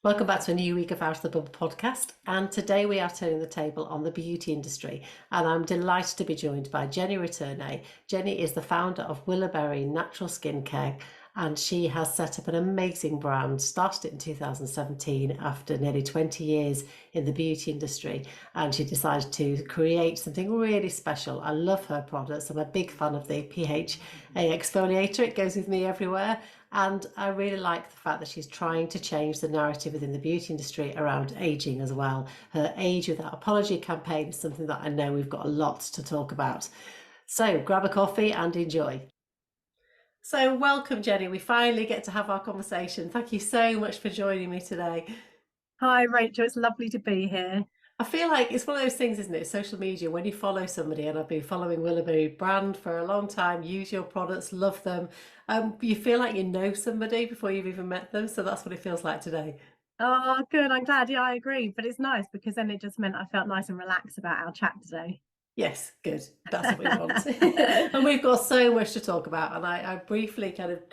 Welcome back to a new week of Out of the Bubble podcast. And today we are turning the table on the beauty industry. And I'm delighted to be joined by Jenni Retourné. Jenni is the founder of Willowberry Natural Skincare, and she has set up an amazing brand, started it in 2017 after nearly 20 years in the beauty industry. And she decided to create something really special. I love her products. I'm a big fan of the PHA exfoliator. It goes with me everywhere. And I really like the fact that she's trying to change the narrative within the beauty industry around aging as well. Her Age Without Apology campaign is something that I know we've got a lot to talk about. So grab a coffee and enjoy. So welcome, Jenni. We finally get to have our conversation. Thank you so much for joining me today. Hi, Rachel. It's lovely to be here. I feel like it's one of those things, isn't it? Social media, when you follow somebody, and I've been following Willowberry brand for a long time, use your products, love them. You feel like you know somebody before you've even met them. So that's what it feels like today. Oh, good. I'm glad. Yeah, I agree. But it's nice because then it just meant I felt nice and relaxed about our chat today. Yes, good. That's what we want. And we've got so much to talk about. And I briefly kind of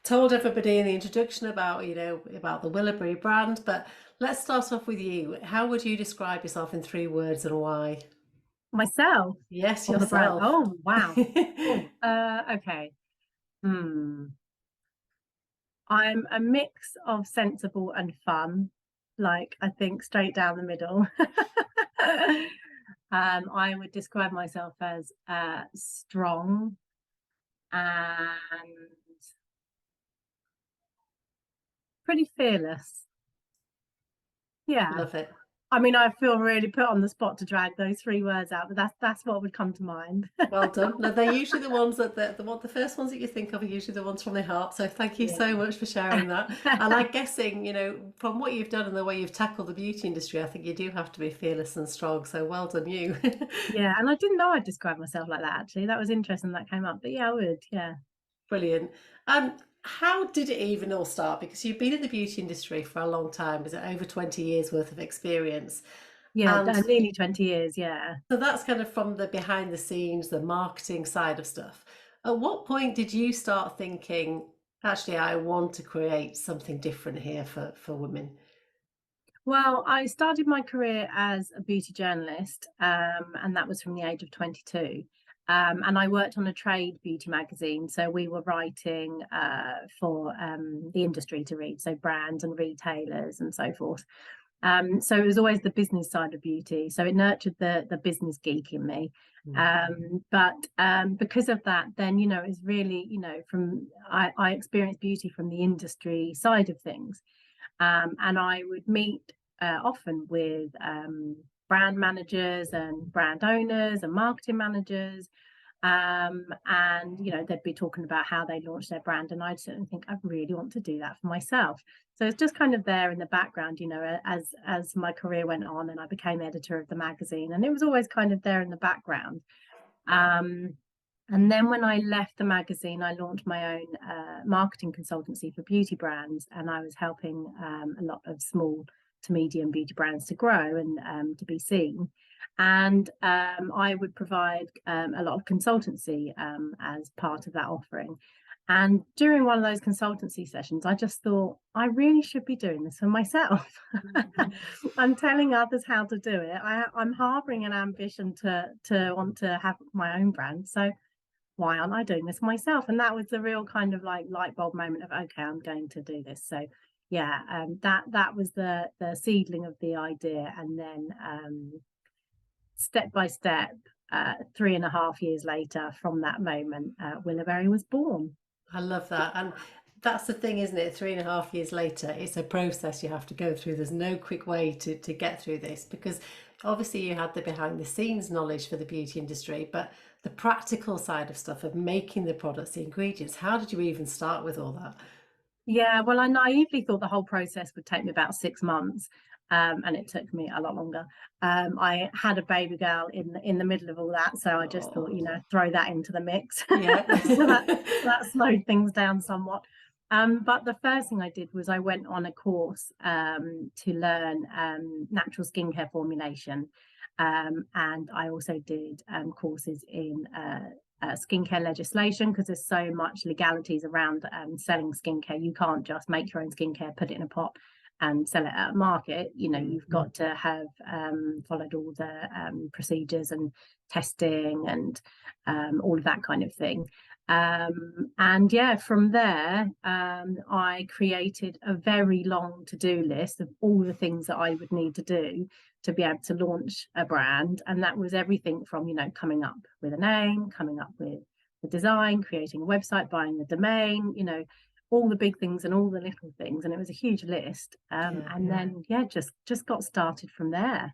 told everybody in the introduction about, about the Willowberry brand. But let's start off with you. How would you describe yourself in 3 words and why? Myself Yes, or the brand? yourself. Oh, wow. Okay. I'm a mix of sensible and fun. Like, I think straight down the middle. I would describe myself as strong and pretty fearless. Yeah. Love it. I mean, I feel really put on the spot to drag those 3 words out, but that's what would come to mind. Well done. Now, they're usually the ones that the first ones that you think of are usually the ones from the heart. So thank you so much for sharing that. And I'm guessing, from what you've done and the way you've tackled the beauty industry, I think you do have to be fearless and strong. So well done, you. Yeah, and I didn't know I'd describe myself like that, actually. That was interesting that came up. But yeah, I would, yeah. Brilliant. How did it even all start? Because you've been in the beauty industry for a long time. Is it over 20 years worth of experience? Yeah, And nearly 20 years, yeah. so that's kind of from the behind the scenes, the marketing side of stuff. At what point did you start thinking, actually, I want to create something different here for women? Well, I started my career as a beauty journalist, and that was from the age of 22. And I worked on a trade beauty magazine. So we were writing for the industry to read, so brands and retailers and so forth. So it was always the business side of beauty. So it nurtured the business geek in me. But because of that, then, it's really, I experienced beauty from the industry side of things. And I would meet often with brand managers and brand owners and marketing managers. And they'd be talking about how they launched their brand, and I'd certainly think I really want to do that for myself. So it's just kind of there in the background, as my career went on and I became editor of the magazine, and it was always kind of there in the background. And then when I left the magazine, I launched my own marketing consultancy for beauty brands, and I was helping a lot of small to medium beauty brands to grow and to be seen. And I would provide a lot of consultancy as part of that offering. And during one of those consultancy sessions, I just thought, I really should be doing this for myself. I'm telling others how to do it. I'm harboring an ambition to want to have my own brand. So why aren't I doing this myself? And that was the real kind of like light bulb moment of, okay, I'm going to do this. So yeah, that was the seedling of the idea. And then step by step, 3.5 years later from that moment, Willowberry was born. I love that. And that's the thing, isn't it? 3.5 years later, it's a process you have to go through. There's no quick way to get through this, because obviously you had the behind the scenes knowledge for the beauty industry, but the practical side of stuff of making the products, the ingredients, how did you even start with all that? Yeah, well, I naively thought the whole process would take me about 6 months, and it took me a lot longer. I had a baby girl in the middle of all that, so I just thought, throw that into the mix. Yeah. So that slowed things down somewhat. But the first thing I did was I went on a course to learn natural skincare formulation, and I also did courses in skincare legislation, because there's so much legalities around selling skincare. You can't just make your own skincare, put it in a pot and sell it at market, you know, you've got to have followed all the procedures and testing and all of that kind of thing. And yeah, from there, I created a very long to-do list of all the things that I would need to do to be able to launch a brand. And that was everything from, you know, coming up with a name, coming up with the design, creating a website, buying the domain, you know, all the big things and all the little things. And it was a huge list. And then, yeah, just got started from there.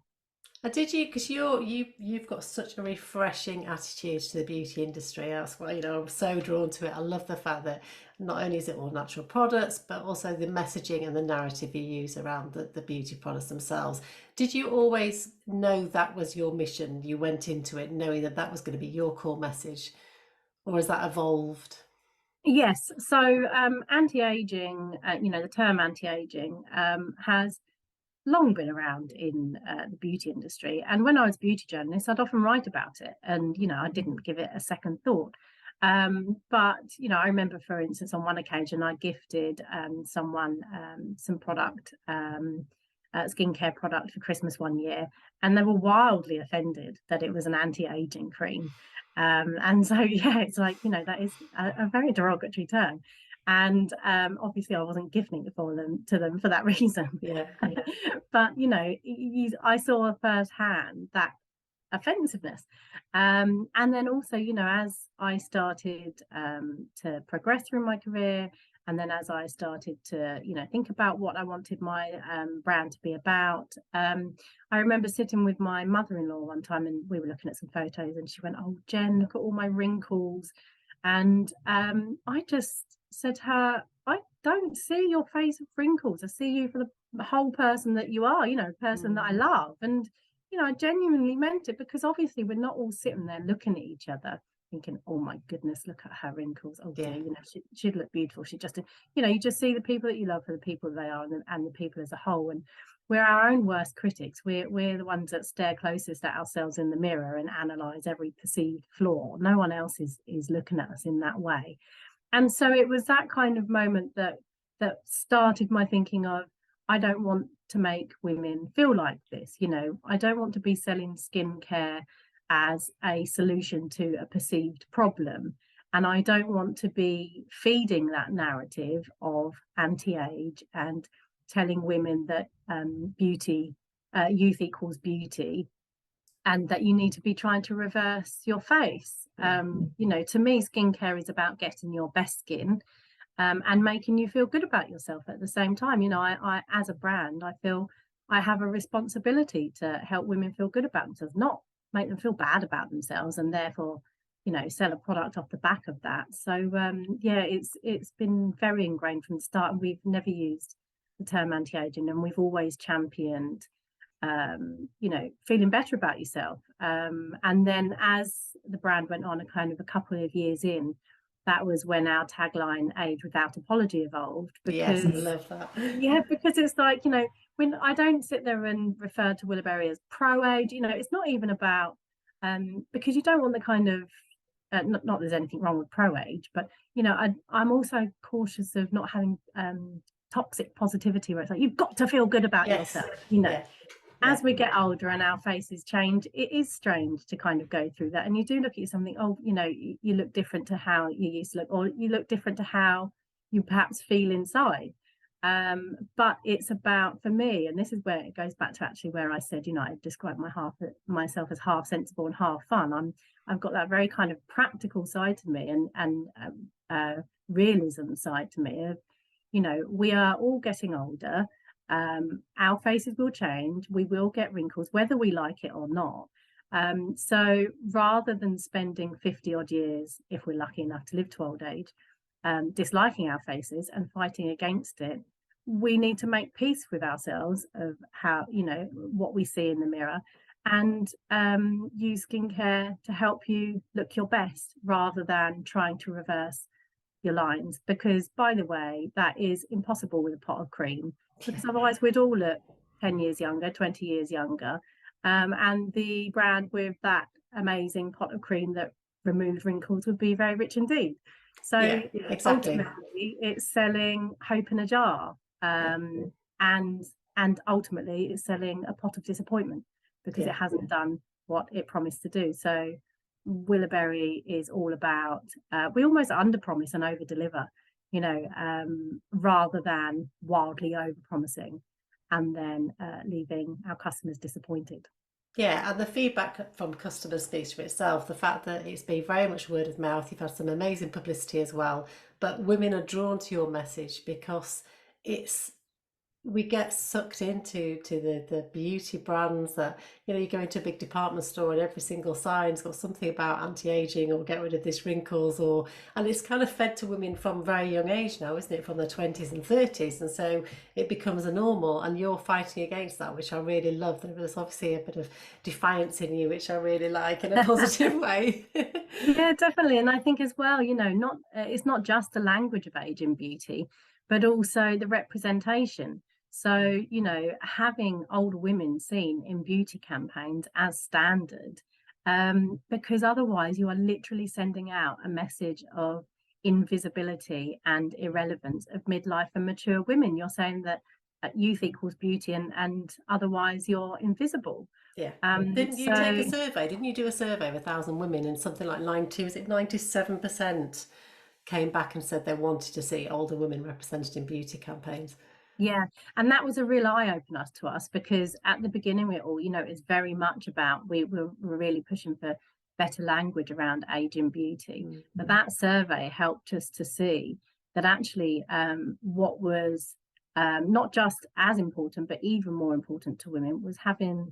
And did you, because you've got such a refreshing attitude to the beauty industry. That's why, you know, I'm so drawn to it. I love the fact that not only is it all natural products, but also the messaging and the narrative you use around the beauty products themselves. Did you always know that was your mission? You went into it knowing that that was going to be your core message, or has that evolved? Yes. So anti-aging, you know, the term anti-aging has long been around in the beauty industry. And when I was a beauty journalist, I'd often write about it. And, you know, I didn't give it a second thought. But, you know, I remember, for instance, on one occasion, I gifted someone some product, skincare product for Christmas one year. And they were wildly offended that it was an anti-aging cream. And so, yeah, it's like, you know, that is a very derogatory term. And obviously I wasn't gifting it to them for that reason. Yeah. But, you know, I saw firsthand that offensiveness. And then also, you know, as I started to progress through my career, and then as I started to, you know, think about what I wanted my brand to be about, I remember sitting with my mother-in-law one time and we were looking at some photos and she went, "Oh, Jen, look at all my wrinkles." And I just said to her, "I don't see your face of wrinkles. I see you for the whole person that you are, you know, person that I love." And, you know, I genuinely meant it, because obviously we're not all sitting there looking at each other thinking, "Oh my goodness, look at her wrinkles. Oh dear, Yeah. you know, she'd look beautiful. She just," you know, you just see the people that you love for the people they are, and the people as a whole. And we're our own worst critics. We're the ones that stare closest at ourselves in the mirror and analyze every perceived flaw. No one else is looking at us in that way. And so it was that kind of moment that started my thinking of, I don't want to make women feel like this. You know, I don't want to be selling skincare as a solution to a perceived problem. And I don't want to be feeding that narrative of anti-age and telling women that beauty, youth equals beauty, and that you need to be trying to reverse your face. You know, to me, skincare is about getting your best skin and making you feel good about yourself at the same time. You know, I as a brand, I feel I have a responsibility to help women feel good about themselves, not make them feel bad about themselves and therefore, you know, sell a product off the back of that. So yeah, it's been very ingrained from the start, and we've never used the term anti-aging, and we've always championed you know, feeling better about yourself. And then as the brand went on, a kind of a couple of years in, that was when our tagline "Age Without Apology" evolved. Yes, I Because love that. yeah, because it's like, you know, when I don't sit there and refer to Willowberry as pro-age, you know, it's not even about because you don't want the kind of not there's anything wrong with pro-age, but, you know, I'm also cautious of not having toxic positivity where it's like, you've got to feel good about Yes. yourself, you know. Yeah. As we get older and our faces change, it is strange to kind of go through that. And you do look at something, oh, you know, you look different to how you used to look, or you look different to how you perhaps feel inside. But it's about, for me, and this is where it goes back to actually where I said, you know, I describe myself as half sensible and half fun. I've got that very kind of practical side to me, and realism side to me of, you know, we are all getting older. Our faces will change, we will get wrinkles whether we like it or not. So rather than spending 50 odd years, if we're lucky enough to live to old age, disliking our faces and fighting against it, we need to make peace with ourselves of how, you know, what we see in the mirror, and use skincare to help you look your best rather than trying to reverse your lines. Because, by the way, that is impossible with a pot of cream, because otherwise we'd all look 10 years younger, 20 years younger. And the brand with that amazing pot of cream that removes wrinkles would be very rich indeed. So Yeah, exactly. ultimately, it's selling hope in a jar. and ultimately it's selling a pot of disappointment because it Yeah. hasn't done what it promised to do. So Willowberry is all about we almost under promise and over deliver, rather than wildly over promising and then leaving our customers disappointed. Yeah, and the feedback from customers speaks for itself. The fact that it's been very much word of mouth, you've had some amazing publicity as well, but women are drawn to your message because it's we get sucked into the beauty brands that you go into a big department store and every single sign's got something about anti-aging or get rid of these wrinkles, or and it's kind of fed to women from very young age now, isn't it, from their 20s and 30s, and so it becomes a normal, and you're fighting against that, which I really love. There's obviously a bit of defiance in you, which I really like in a positive way. Yeah, definitely. And I think as well, not it's not just the language of age in beauty, but also the representation. So, having older women seen in beauty campaigns as standard, because otherwise you are literally sending out a message of invisibility and irrelevance of midlife and mature women. You're saying that youth equals beauty, and otherwise you're invisible. Yeah. Um, Didn't you take a so survey? Didn't you do a survey of 1,000 women, and something like 90, was it 97% came back and said they wanted to see older women represented in beauty campaigns? Yeah, and that was a real eye opener to us because at the beginning it all, it's very much about we're really pushing for better language around age and beauty. Mm. But that survey helped us to see that actually what was not just as important, but even more important to women was having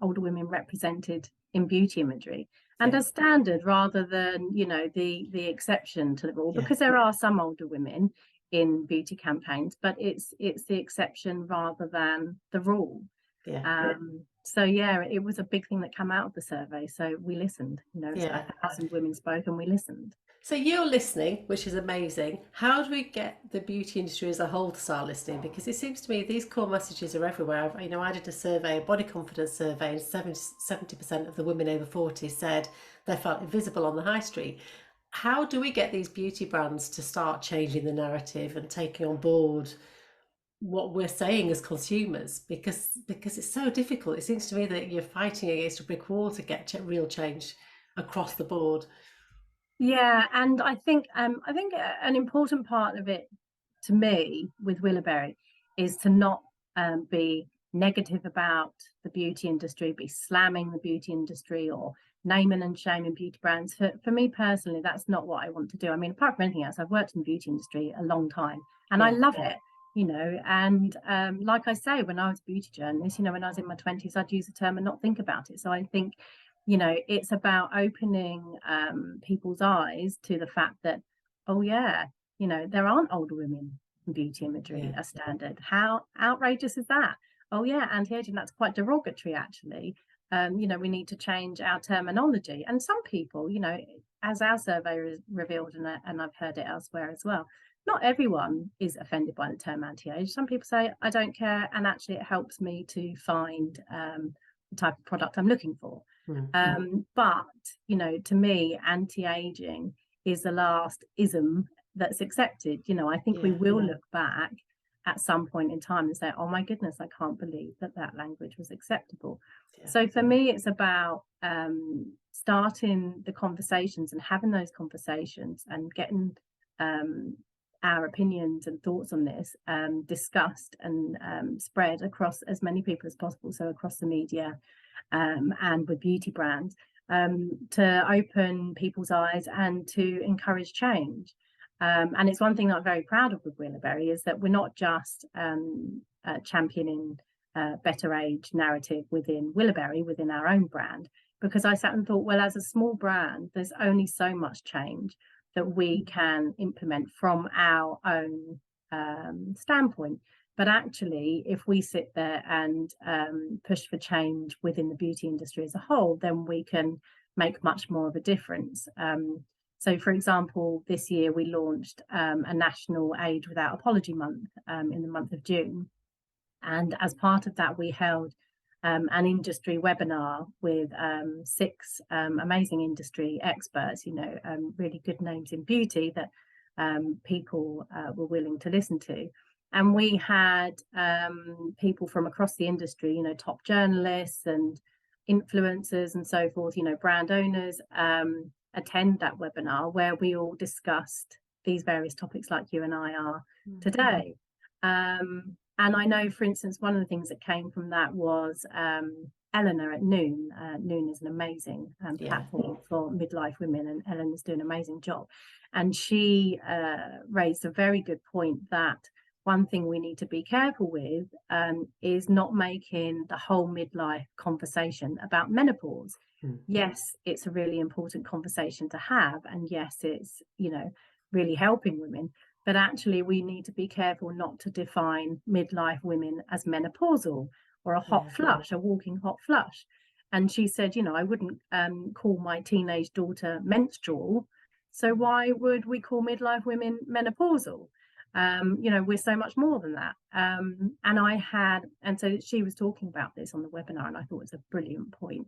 older women represented in beauty imagery and Yeah, as standard rather than, the exception to the rule, yeah, because there are some older women in beauty campaigns, but it's the exception rather than the rule. yeah, So yeah, it was a big thing that came out of the survey. So we listened. It's yeah. 1,000 women spoke, and we listened. So you're listening, which is amazing. How do we get the beauty industry as a whole to start listening? Because it seems to me these core messages are everywhere. I did a survey, a body confidence survey, and 70% of the women over 40 said they felt invisible on the high street. How do we get these beauty brands to start changing the narrative and taking on board what we're saying as consumers? Because it's so difficult. It seems to me that you're fighting against a brick wall to get real change across the board. Yeah, and I think an important part of it to me with Willowberry is to not be negative about the beauty industry, be slamming the beauty industry or naming and shaming beauty brands. For me personally, that's not what I want to do. I mean, apart from anything else, I've worked in the beauty industry a long time and I Yeah, love it, and like I say, when I was a beauty journalist, when I was in my 20s, I'd use the term and not think about it. So I think it's about opening people's eyes to the fact that, oh yeah, there aren't older women in beauty imagery yeah, as standard. How outrageous is that? Oh yeah, anti-aging, that's quite derogatory actually. We need to change our terminology. And some people, as our survey revealed, and I've heard it elsewhere as well, not everyone is offended by the term anti-age. Some people say, I don't care, and actually it helps me to find the type of product I'm looking for. But to me, anti-aging is the last ism that's accepted. I think we yeah, will look back at some point in time and say, oh my goodness, I can't believe that language was acceptable. yeah, So for me, it's about starting the conversations and having those conversations and getting our opinions and thoughts on this discussed and spread across as many people as possible. So across the media, and with beauty brands, to open people's eyes and to encourage change. And it's one thing that I'm very proud of with Willowberry is that we're not just championing better age narrative within Willowberry, within our own brand, because I sat and thought, well, as a small brand, there's only so much change that we can implement from our own standpoint. But actually, if we sit there and push for change within the beauty industry as a whole, then we can make much more of a difference. So, for example, this year we launched a National Age Without Apology Month in the month of June. And as part of that, we held an industry webinar with 6 amazing industry experts, really good names in beauty that people were willing to listen to. And we had people from across the industry, top journalists and influencers and so forth, brand owners, attend that webinar where we all discussed these various topics like you and I are today. And I know, for instance, one of the things that came from that was Eleanor at Noon. Noon is an amazing platform for midlife women, and Eleanor's doing an amazing job. And she raised a very good point that one thing we need to be careful with is not making the whole midlife conversation about menopause. Yes, it's a really important conversation to have, and yes, it's really helping women, but actually we need to be careful not to define midlife women as menopausal or a hot flush, a walking hot flush. And she said, I wouldn't call my teenage daughter menstrual, so why would we call midlife women menopausal? We're so much more than that. And so she was talking about this on the webinar, and I thought it was a brilliant point.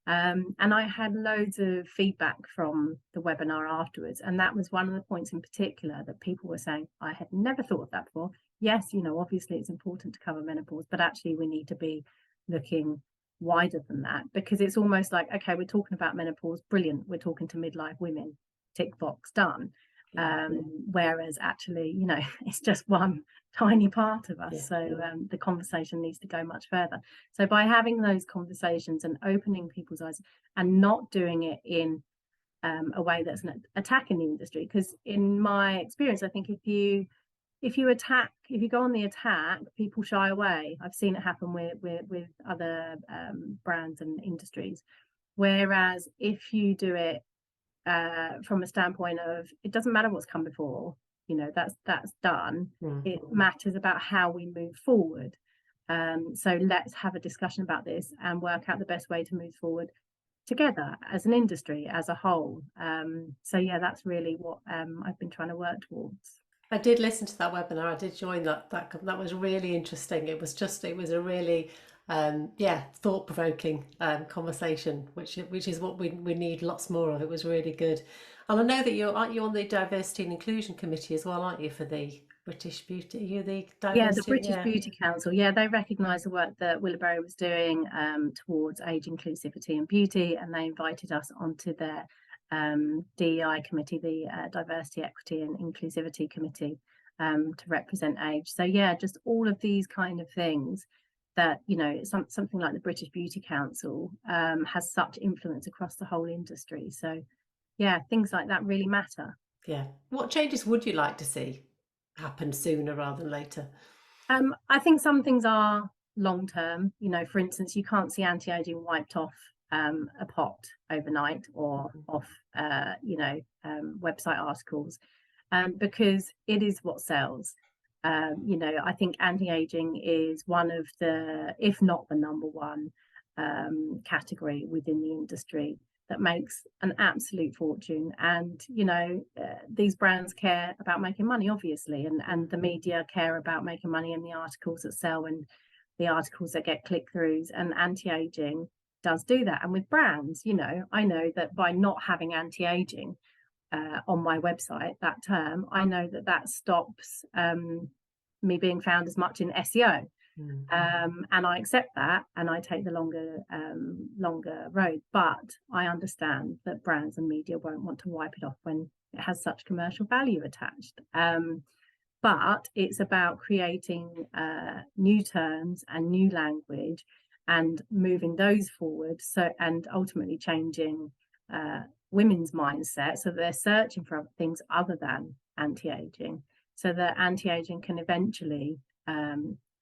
And I had loads of feedback from the webinar afterwards, and that was one of the points in particular that people were saying, I had never thought of that before. Yes, obviously it's important to cover menopause, but actually we need to be looking wider than that, because it's almost like, okay, we're talking about menopause, brilliant, we're talking to midlife women, tick box, done. Whereas actually, it's just one tiny part of us. So the conversation needs to go much further. So by having those conversations and opening people's eyes and not doing it in a way that's an attack in the industry, because in my experience, I think if you go on the attack, people shy away. I've seen it happen with other brands and industries. Whereas if you do it from a standpoint of, it doesn't matter what's come before, that's done. It matters about how we move forward. So let's have a discussion about this and work out the best way to move forward together as an industry as a whole. So yeah, that's really what I've been trying to work towards. I did listen to that webinar. I did join that. That was really interesting. It was a really thought-provoking conversation, which is what we need lots more of. It was really good. And I know that aren't you on the Diversity and Inclusion Committee as well, aren't you, for the British Beauty? Are you the Diversity? The British Beauty Council. Yeah, they recognise the work that Willowberry was doing towards age inclusivity and beauty, and they invited us onto their DEI committee, the Diversity, Equity and Inclusivity Committee, to represent age. So yeah, just all of these kind of things that, something like the British Beauty Council has such influence across the whole industry. So yeah, things like that really matter. Yeah. What changes would you like to see happen sooner rather than later? I think some things are long term. For instance, you can't see anti-aging wiped off a pot overnight or off website articles, because it is what sells. I think anti-aging is one of the, if not the number one category within the industry that makes an absolute fortune. And these brands care about making money, obviously, and the media care about making money in the articles that sell and the articles that get click-throughs, and anti-aging does do that. And with brands, I know that by not having anti-aging on my website, that term, I know that stops me being found as much in SEO. And I accept that, and I take the longer road, but I understand that brands and media won't want to wipe it off when it has such commercial value attached. But it's about creating new terms and new language and moving those forward, and ultimately changing women's mindset so they're searching for things other than anti-aging, so that anti-aging can eventually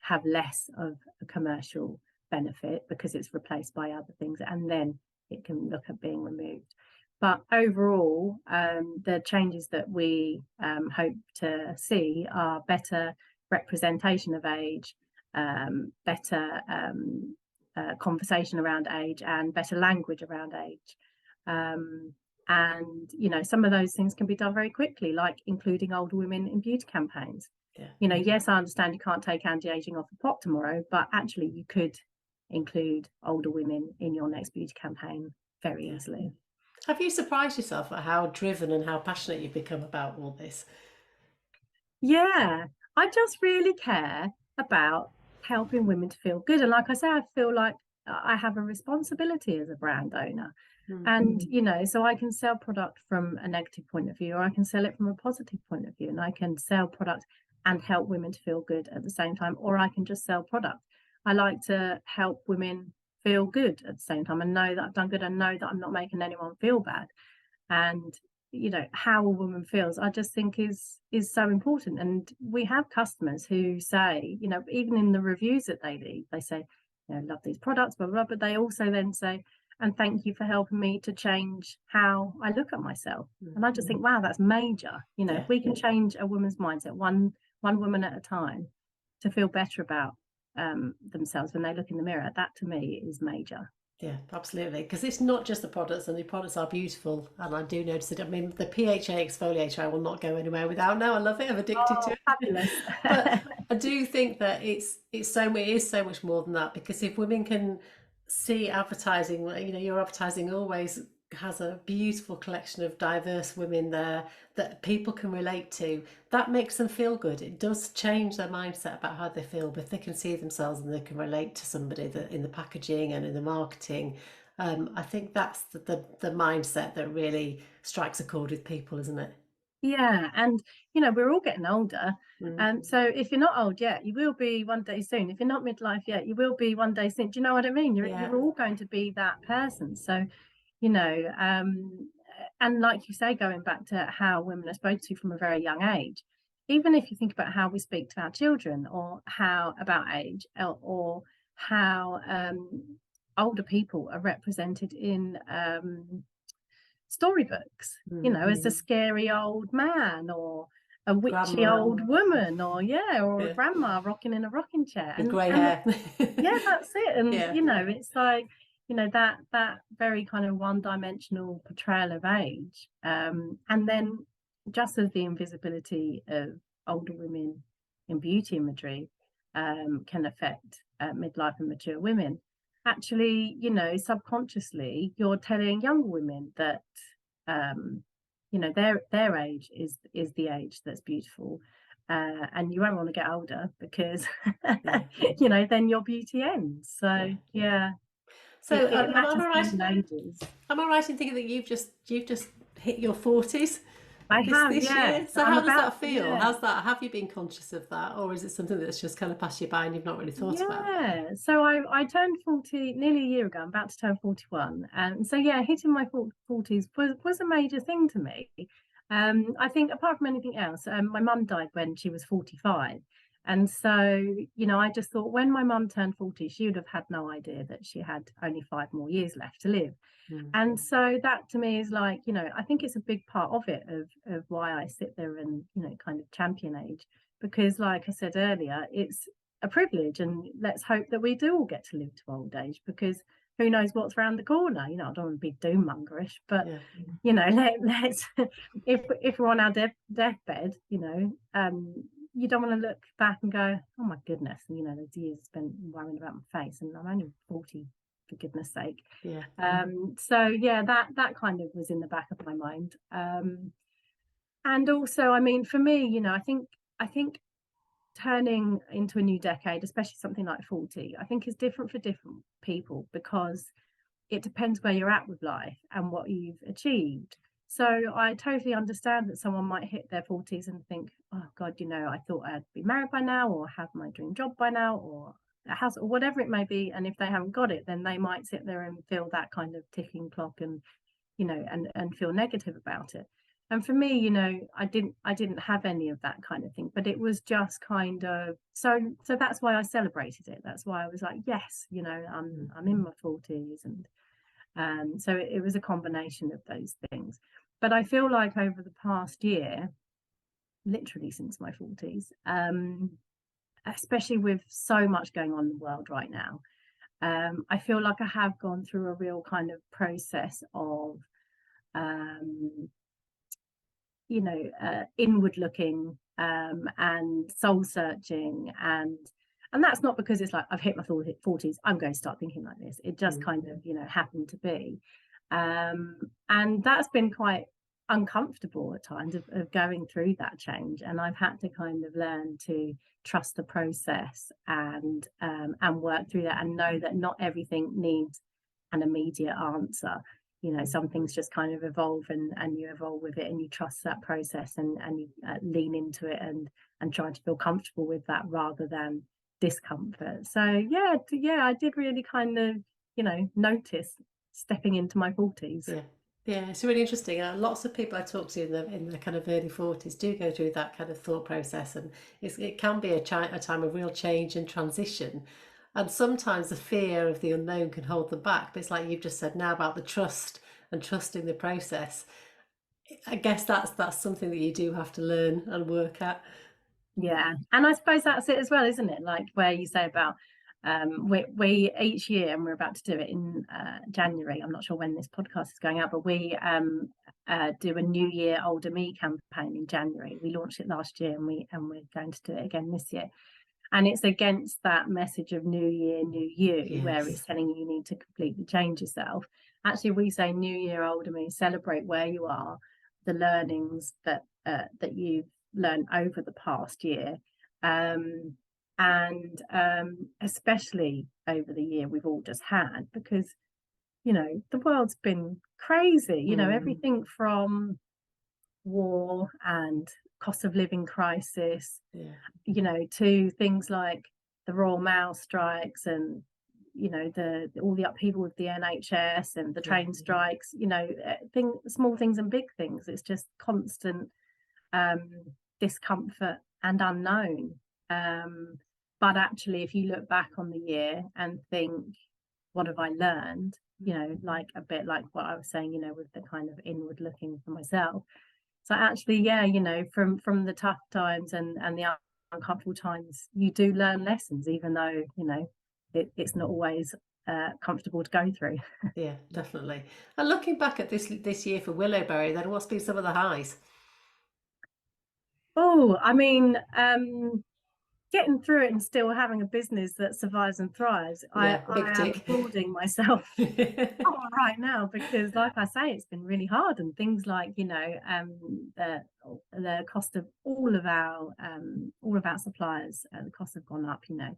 have less of a commercial benefit because it's replaced by other things, and then it can look at being removed. But overall, the changes that we hope to see are better representation of age, better conversation around age, and better language around age. And some of those things can be done very quickly, like including older women in beauty campaigns. Yes, I understand you can't take anti-aging off the pot tomorrow, but actually you could include older women in your next beauty campaign very easily. Have you surprised yourself at how driven and how passionate you've become about all this? Yeah, I just really care about helping women to feel good. And like I say, I feel like I have a responsibility as a brand owner. And, so I can sell product from a negative point of view, or I can sell it from a positive point of view, and I can sell product and help women to feel good at the same time, or I can just sell product. I like to help women feel good at the same time and know that I've done good and know that I'm not making anyone feel bad. And how a woman feels, I just think is so important. And we have customers who say, even in the reviews that they leave, they say, love these products, blah, blah, blah, but they also then say, and thank you for helping me to change how I look at myself. And I just think, wow, that's major. If we can change a woman's mindset, one woman at a time, to feel better about themselves when they look in the mirror, that to me is major. Yeah, absolutely. Because it's not just the products, and the products are beautiful. And I do notice it. I mean, the PHA exfoliator, I will not go anywhere without now. I love it. I'm addicted to it. Fabulous. But I do think that it is so much more than that. Because if women can see advertising, your advertising always has a beautiful collection of diverse women there that people can relate to. That makes them feel good. It does change their mindset about how they feel, but if they can see themselves and they can relate to somebody that in the packaging and in the marketing, I think that's the mindset that really strikes a chord with people, isn't it? Yeah, and we're all getting older. So if you're not old yet, you will be one day soon. If you're not midlife yet, you will be one day soon. Do you know what I mean? You're all going to be that person. So and like you say, going back to how women are spoken to from a very young age, even if you think about how we speak to our children, or how about age, or how older people are represented in storybooks, as a scary old man, or a witchy Grandma. old woman, or a grandma rocking in a rocking chair With grey hair. Yeah, that's it. And Yeah. it's like that very kind of one-dimensional portrayal of age, and then just as the invisibility of older women in beauty imagery can affect midlife and mature women, actually, subconsciously you're telling younger women that their age is the age that's beautiful, and you won't want to get older, because then your beauty ends. So So it matters beyond ages. am I right in thinking that you've just hit your 40s I have, this year? So I'm how does about, that feel? How's that? Have you been conscious of that, or is it something that's just kind of passed you by and you've not really thought about? So I turned 40 nearly a year ago. I'm about to turn 41, and so hitting my 40s was a major thing to me. I think, apart from anything else, my mum died when she was 45, and so I just thought, when my mum turned 40, she would have had no idea that she had only 5 more years left to live. And so that to me is like, I think it's a big part of it, of why I sit there and kind of champion age, because like I said earlier, it's a privilege, and let's hope that we do all get to live to old age, because who knows what's around the corner. I don't want to be doom mongerish, but let's if we're on our deathbed, you don't want to look back and go, oh my goodness, those years spent worrying about my face, and I'm only 40, for goodness sake. So that kind of was in the back of my mind. And also, I mean, for me, I think turning into a new decade, especially something like 40, I think is different for different people, because it depends where you're at with life and what you've achieved. So I totally understand that someone might hit their 40s and think, oh God, I thought I'd be married by now, or have my dream job by now, or a house, or whatever it may be. And if they haven't got it, then they might sit there and feel that kind of ticking clock, and and feel negative about it. And for me, I didn't have any of that kind of thing, but it was just kind of, so that's why I celebrated it. That's why I was like, yes, I'm in my 40s. And so it was a combination of those things. But I feel like over the past year, literally since my 40s, especially with so much going on in the world right now, I feel like I have gone through a real kind of process of inward looking, and soul searching, and that's not because it's like I've hit my 40s, I'm going to start thinking like this. It just kind of happened to be, and that's been quite uncomfortable at times of going through that change, and I've had to kind of learn to trust the process and work through that, and know that not everything needs an immediate answer. You know, some things just kind of evolve, and you evolve with it, and you trust that process, and you lean into it, and try to feel comfortable with that rather than discomfort. So yeah, I did really kind of, you know, notice stepping into my 40s. Yeah, it's really interesting. Lots of people I talk to in the kind of early 40s do go through that kind of thought process, and it can be a time of real change and transition. And sometimes the fear of the unknown can hold them back. But it's like you've just said now about the trust and trusting the process. I guess that's something that you do have to learn and work at. Yeah, and I suppose that's it as well, isn't it? Like where you say about we each year, and we're about to do it in January. I'm not sure when this podcast is going out, but we do a New Year Older Me campaign in January. We launched it last year, and we're going to do it again this year. And it's against that message of new year, new you, where it's telling you need to completely change yourself. Actually, we say New Year Older Me, celebrate where you are, the learnings that you've learned over the past year, and especially over the year we've all just had, because, you know, the world's been crazy. You know, everything from war and cost of living crisis, you know, to things like the Royal Mail strikes, and, you know, all the upheaval with the NHS and the train strikes, you know, small things and big things. It's just constant discomfort and unknown. But actually, if you look back on the year and think, what have I learned? You know, like a bit like what I was saying, you know, with the kind of inward looking for myself. So actually, yeah, you know, from the tough times and the uncomfortable times, you do learn lessons, even though, you know, it's not always comfortable to go through. Yeah, definitely. And looking back at this year for Willowberry, then what's been some of the highs? Oh, I mean, getting through it and still having a business that survives and thrives. Yeah, I big am tick. applauding myself right now, because like I say, it's been really hard, and things like, you know, the cost of all of our suppliers, the costs have gone up, you know.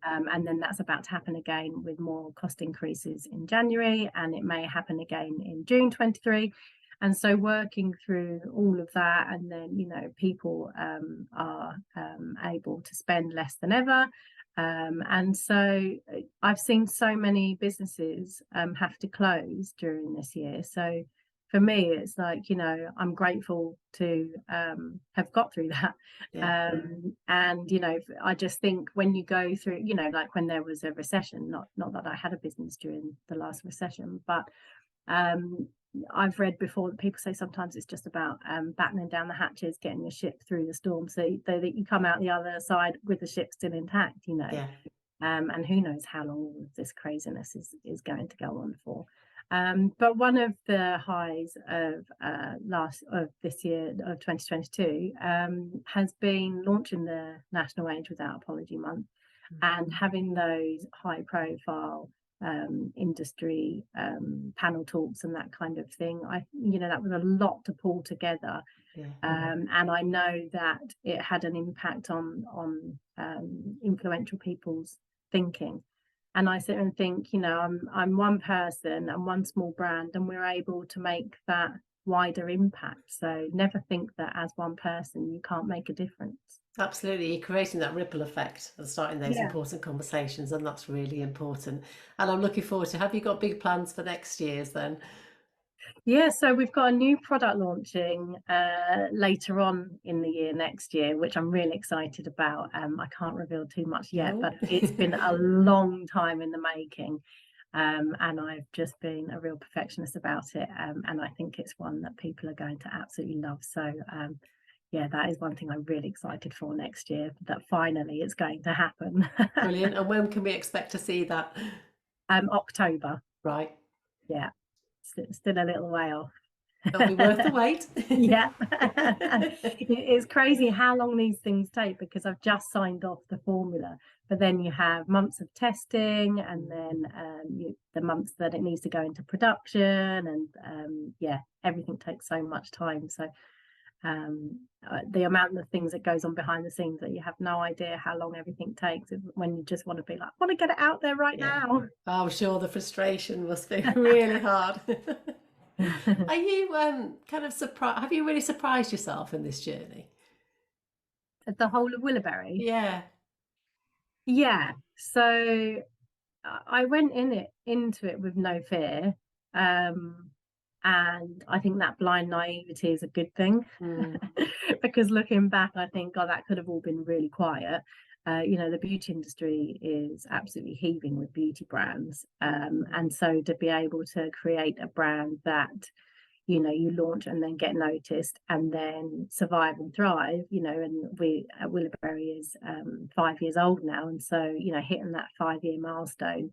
And then that's about to happen again with more cost increases in January, and it may happen again in June 23. And so working through all of that, and then, you know, people are able to spend less than ever. And so I've seen so many businesses have to close during this year. So for me, it's like, you know, I'm grateful to have got through that. And, you know, I just think when you go through, you know, like when there was a recession, not that I had a business during the last recession, but I've read before that people say sometimes it's just about battening down the hatches, getting your ship through the storm, so that you come out the other side with the ship still intact, you know. And who knows how long all of this craziness is going to go on for. But one of the highs of this year of 2022 has been launching the National Age Without Apology Month, and having those high profile industry panel talks and that kind of thing. You know, that was a lot to pull together. And I know that it had an impact on influential people's thinking. And I sit and think, you know, I'm one person and one small brand, and we're able to make that wider impact. So never think that as one person you can't make a difference. Absolutely, you're creating that ripple effect and starting those important conversations, and that's really important. And I'm looking forward to. Have you got big plans for next year's then? Yeah, so we've got a new product launching later on in the year next year, which I'm really excited about. I can't reveal too much yet, but it's been a long time in the making. And I've just been a real perfectionist about it. And I think it's one that people are going to absolutely love. So yeah, that is one thing I'm really excited for next year, that finally it's going to happen. Brilliant. And when can we expect to see that? October. Right. Yeah, still a little way off. It'll be worth the wait. Yeah. It's crazy how long these things take, because I've just signed off the formula, but then you have months of testing, and then the months that it needs to go into production, and yeah, everything takes so much time. So the amount of things that goes on behind the scenes, that you have no idea how long everything takes, when you just want to be like, I want to get it out there right now. I'm sure the frustration must be really hard. Are you kind of surprised? Have you really surprised yourself in this journey? The whole of Willowberry. Yeah. Yeah. So I went into it with no fear. And I think that blind naivety is a good thing. Because looking back, I think, God, that could have all been really quiet. The beauty industry is absolutely heaving with beauty brands. And so to be able to create a brand that, you launch and then get noticed and then survive and thrive, and we at Willowberry is 5 years old now. And so, hitting that 5-year milestone,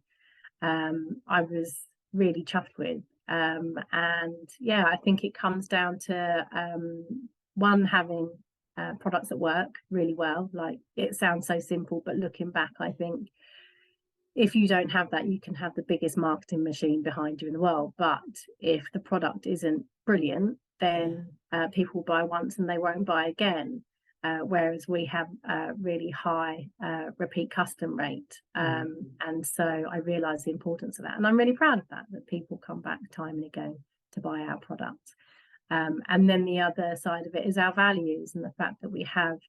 I was really chuffed with. And yeah, I think it comes down to one, having products that work really well. Like, it sounds so simple, but looking back, I think if you don't have that, you can have the biggest marketing machine behind you in the world, but if the product isn't brilliant, then people buy once and they won't buy again. Whereas we have a really high repeat custom rate. And so I realise the importance of that. And I'm really proud of that people come back time and again to buy our products. And then the other side of it is our values, and the fact that we have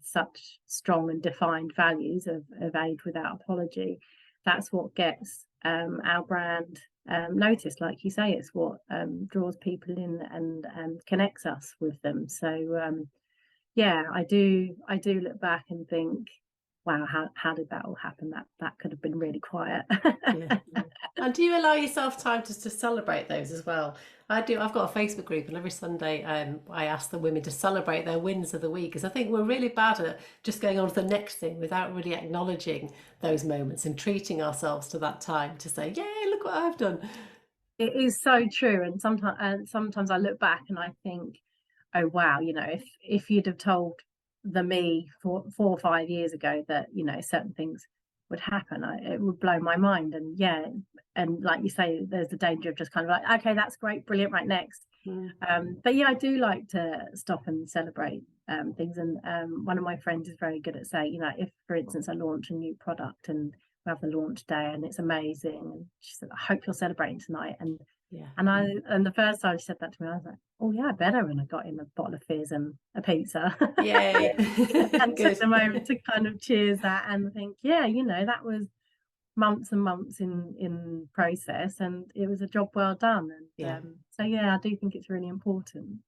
such strong and defined values of age without apology. That's what gets our brand noticed. Like you say, it's what draws people in and connects us with them. So yeah, I do look back and think, wow, how did that all happen? That could have been really quiet. Yeah. And do you allow yourself time to celebrate those as well? I do. I've got a Facebook group, and every Sunday I ask the women to celebrate their wins of the week, because I think we're really bad at just going on to the next thing without really acknowledging those moments and treating ourselves to that time to say, yay, look what I've done. It is so true. And sometimes I look back and I think, oh wow, if you'd have told the me 4 or 5 years ago that certain things would happen, it would blow my mind. And yeah, and like you say, there's the danger of just kind of like, okay, that's great, brilliant, right, next. But yeah, I do like to stop and celebrate things. And one of my friends is very good at saying, if for instance I launch a new product and we have the launch day and it's amazing, and she said, I hope you're celebrating tonight. And Yeah. And the first time she said that to me, I was like, oh yeah, I better. And I got in a bottle of fizz and a pizza. Yay. And took Good. the moment to kind of cheers that and think, yeah, that was months and months in process, and it was a job well done. And so yeah, I do think it's really important.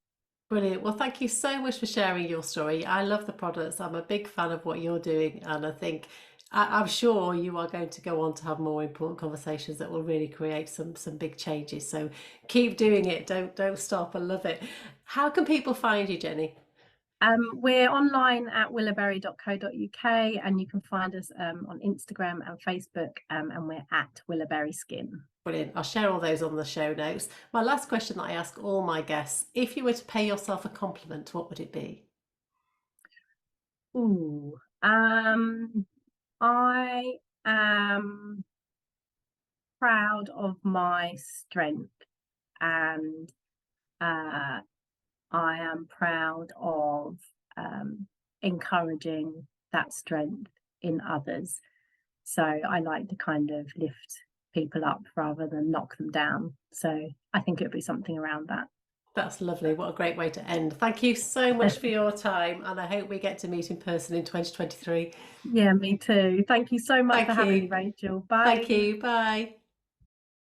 Brilliant. Well, thank you so much for sharing your story. I love the products. I'm a big fan of what you're doing, and I think I'm sure you are going to go on to have more important conversations that will really create some big changes. So keep doing it. Don't stop. I love it. How can people find you, Jenni? We're online at willowberry.co.uk, and you can find us on Instagram and Facebook, and we're at Willowberry Skin. Brilliant. I'll share all those on the show notes. My last question that I ask all my guests: if you were to pay yourself a compliment, what would it be? Ooh, I am proud of my strength, and I am proud of encouraging that strength in others. So I like to kind of lift people up rather than knock them down. So I think it would be something around that. That's lovely. What a great way to end. Thank you so much for your time, and I hope we get to meet in person in 2023. Yeah, me too. Thank you so much Thank for having you. me, Rachel. Bye. Thank you. Bye.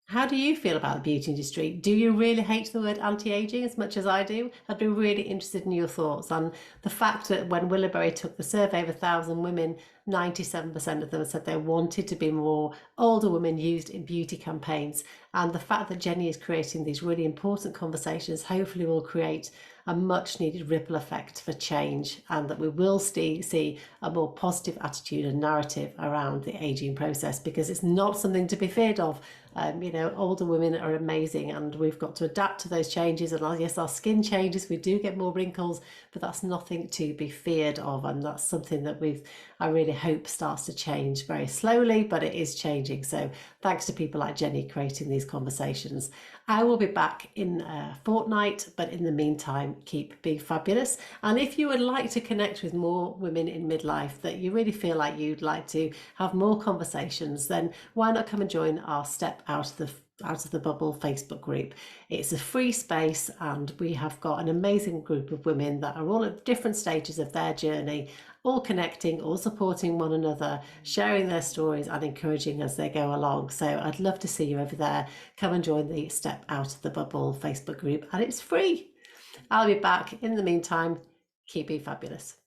How do you feel about the beauty industry? Do you really hate the word anti-aging as much as I do? I'd be really interested in your thoughts on the fact that when Willowberry took the survey of 1,000 women, 97% of them said they wanted to be more older women used in beauty campaigns. And the fact that Jenni is creating these really important conversations hopefully will create a much needed ripple effect for change, and that we will see a more positive attitude and narrative around the aging process, because it's not something to be feared of. You know, older women are amazing, and we've got to adapt to those changes. And yes, our skin changes, we do get more wrinkles, but that's nothing to be feared of. And that's something that I really hope starts to change very slowly, but it is changing. So thanks to people like Jenni creating these conversations. I will be back in a fortnight, but in the meantime, keep being fabulous. And if you would like to connect with more women in midlife that you really feel like you'd like to have more conversations, then why not come and join our Step Out of the Bubble Facebook group. It's a free space, and we have got an amazing group of women that are all at different stages of their journey, all connecting, all supporting one another, sharing their stories and encouraging as they go along. So I'd love to see you over there. Come and join the Step Out of the Bubble Facebook group, and it's free. I'll be back. In the meantime, keep being fabulous.